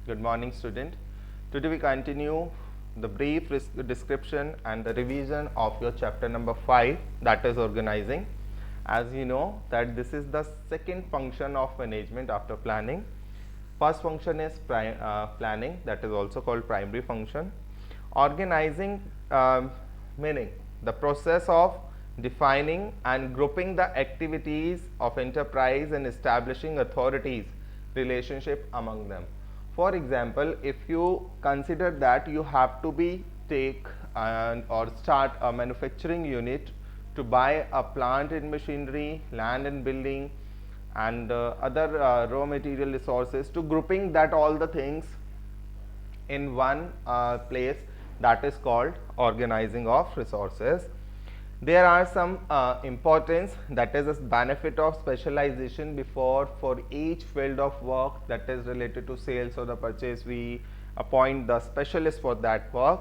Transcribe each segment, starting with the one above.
Good morning, student. Today we continue the brief description and the revision of your chapter number 5, that is organizing. As you know that this is the second function of management after planning. First function is planning, that is also called primary function. Organizing meaning the process of defining and grouping the activities of enterprise and establishing authorities relationship among them. For example, if you consider that you have to be take or start a manufacturing unit to buy a plant and machinery, land and building, and other raw material resources, to grouping that all the things in one place, that is called organizing of resources. There are some importance, that is a benefit of specialization before for each field of work that is related to sales or the purchase. We appoint the specialist for that work.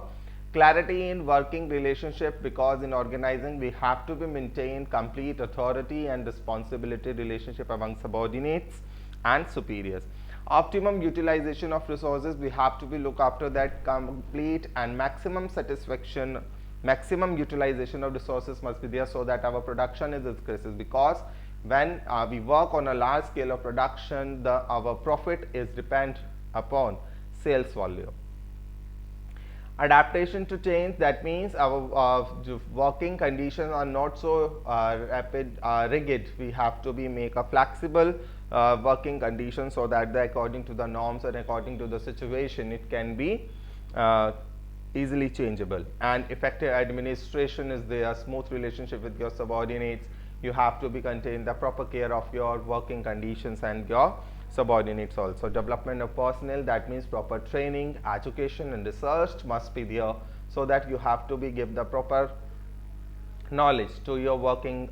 Clarity in working relationship, because in organizing we have to be maintain complete authority and responsibility relationship among subordinates and superiors. Optimum utilization of resources, we have to be look after that complete and maximum satisfaction, maximum utilization of resources must be there so that our production is increases, because when we work on a large scale of production, our profit is depend upon sales volume. Adaptation to change, that means our working conditions are not so rigid. We have to be make a flexible working condition so that according to the norms and according to the situation it can be easily changeable. And effective administration is there, smooth relationship with your subordinates. You have to be contain the proper care of your working conditions and your subordinates also. Development of personnel, that means proper training, education and research must be there, so that you have to be give the proper knowledge to your working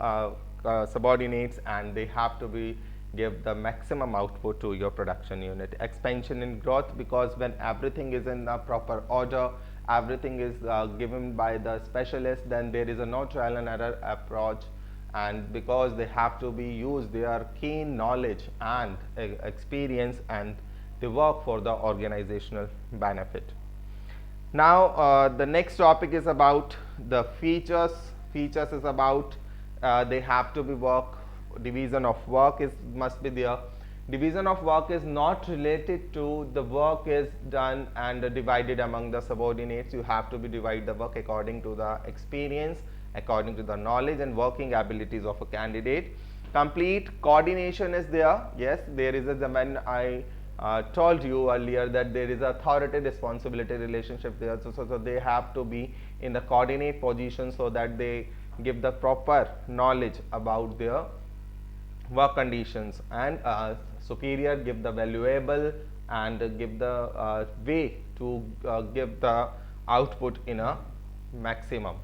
subordinates, and they have to be give the maximum output to your production unit. Expansion and growth, because when everything is in a proper order, everything is given by the specialist, then there is a no trial and error approach, and because they have to be used their keen knowledge and experience, and they work for the organizational benefit. Now the next topic is about the features. Features is about they have to be work, division of work is must be there. Division of work is not related to the work is done and divided among the subordinates. You have to be divide the work according to the experience, according to the knowledge and working abilities of a candidate. Complete coordination is there. Yes, there is a, when I told you earlier that there is a authority responsibility relationship there, so they have to be in the coordinate position so that they give the proper knowledge about their work conditions, and superior give the valuable and give the way to give the output in a maximum.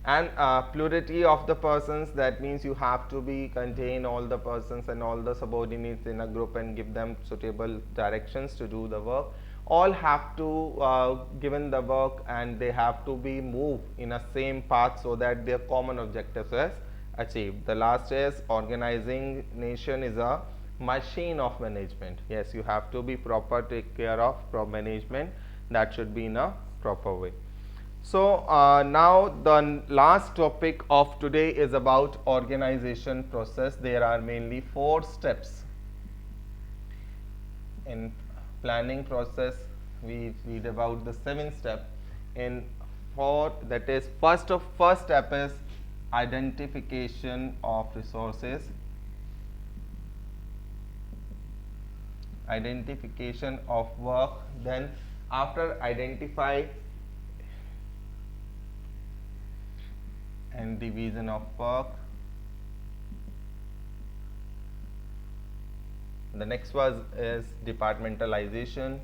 And plurality of the persons, that means you have to be contain all the persons and all the subordinates in a group and give them suitable directions to do the work. All have to given the work, and they have to be moved in a same path so that their common objectives is achieved. The last is organizing nation is a machine of management. Yes, you have to be proper take care of management, that should be in a proper way. So now the last topic of today is about organization process. There are mainly 4 steps in planning process. We read about the 7th step in 4, that is first step is identification of resources. Identification of work. Then after identify and division of work, the next one is departmentalization.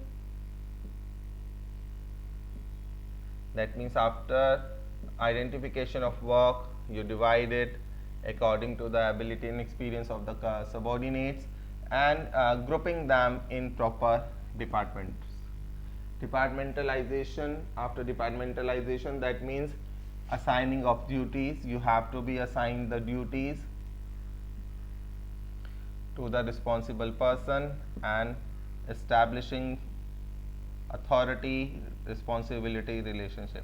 That means after identification of work, you divide it according to the ability and experience of the subordinates, and grouping them in proper departments. Departmentalization, after departmentalization, that means assigning of duties. You have to be assigned the duties to the responsible person, and establishing authority responsibility relationship,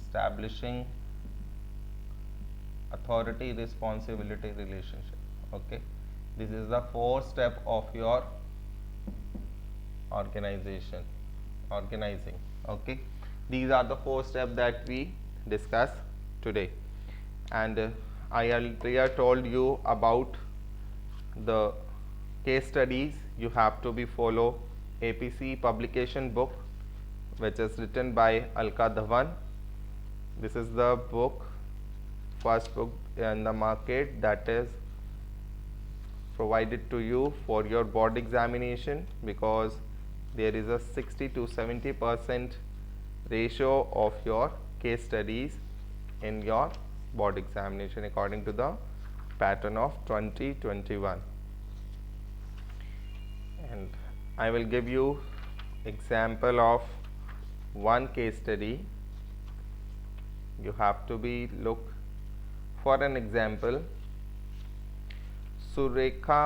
establishing authority responsibility relationship. Okay, this is the fourth step of your organizing. Okay, these are the four steps that we discuss today, and I earlier told you about the case studies. You have to be follow APC publication book, which is written by Alka Dhawan. This is the book, first book in the market that is provided to you for your board examination, because there is a 60 to 70% ratio of your case studies in your board examination according to the pattern of 2021. And I will give you example of one case study. You have to be look for an example. Surekha,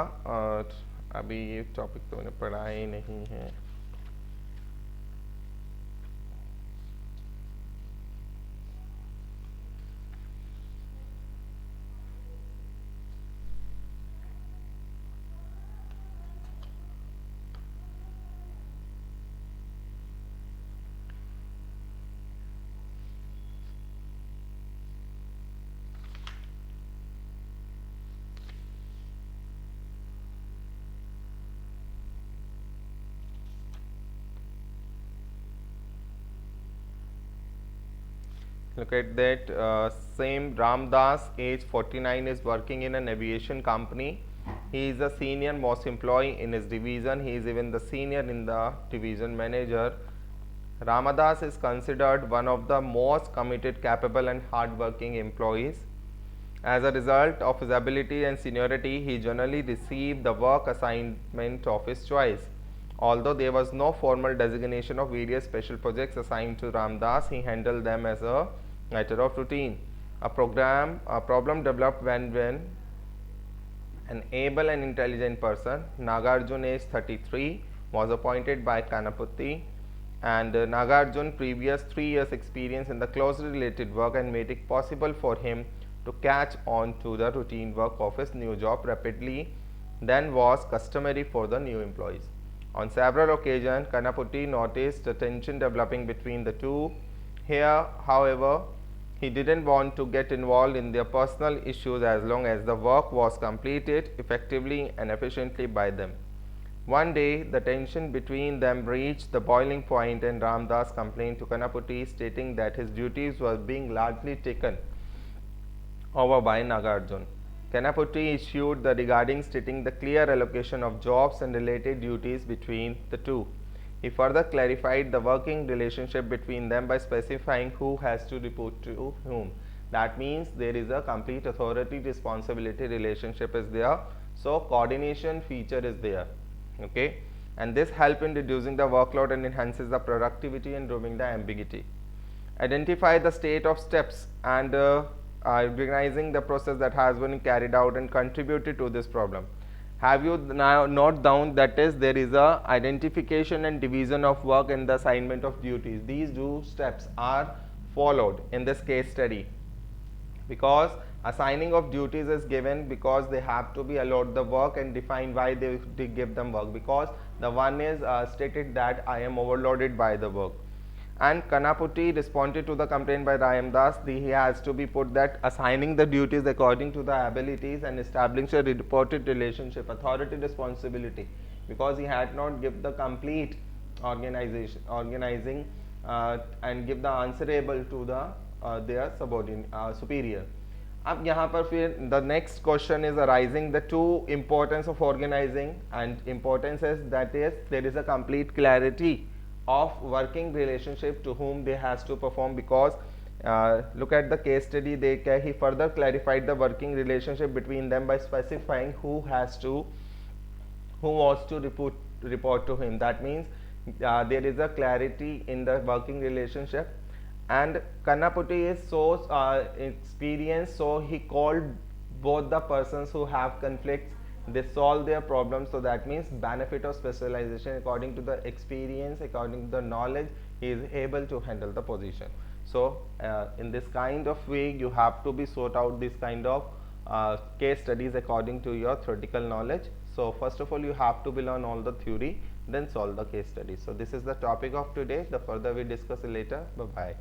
अभी ये topic तो मैंने पढ़ा ही नहीं है. Look at that, same Ramdas, age 49, is working in an aviation company. He is a senior most employee in his division. He is even the senior in the division manager. Ramadas is considered one of the most committed, capable and hard-working employees. As a result of his ability and seniority, he generally received the work assignment of his choice. Although there was no formal designation of various special projects assigned to Ramdas, he handled them as a matter of routine. A problem developed when an able and intelligent person, Nagarjun, age 33, was appointed by Kanapati, and Nagarjun previous 3 years experience in the closely related work and made it possible for him to catch on to the routine work of his new job rapidly than was customary for the new employees. On several occasions, Kanapati noticed the tension developing between the two. Here, however, he didn't want to get involved in their personal issues as long as the work was completed effectively and efficiently by them. One day, the tension between them reached the boiling point, and Ramdas complained to Kanapati, stating that his duties were being largely taken over by Nagarjun. Kanapati issued the regarding, stating the clear allocation of jobs and related duties between the two. He further clarified the working relationship between them by specifying who has to report to whom. That means there is a complete authority responsibility relationship is there. So coordination feature is there. Okay, and this helps in reducing the workload and enhances the productivity and removing the ambiguity. Identify the state of steps and recognizing the process that has been carried out and contributed to this problem. Have you now note down that is there is a identification and division of work and the assignment of duties. These two steps are followed in this case study, because assigning of duties is given because they have to be allowed the work and define why they give them work, because the one is stated that I am overloaded by the work. And Kanapati responded to the complaint by Ramdas. He has to be put that assigning the duties according to the abilities and establishing a reported relationship, authority responsibility, because he had not give the complete organizing and give the answerable to the their subordinate superior. अब यहाँ पर फिर the next question is arising the two importance of organizing, and importance is that is there is a complete clarity of working relationship to whom they has to perform, because look at the case study. He further clarified the working relationship between them by specifying who was to report to him. That means there is a clarity in the working relationship. And Kanapati is so experienced, so he called both the persons who have conflicts they solve their problems. So that means benefit of specialization, according to the experience, according to the knowledge, he is able to handle the position. So in this kind of way you have to be sort out this kind of case studies according to your theoretical knowledge. So first of all you have to learn all the theory, then solve the case studies. So this is the topic of today. The further we discuss later. Bye bye.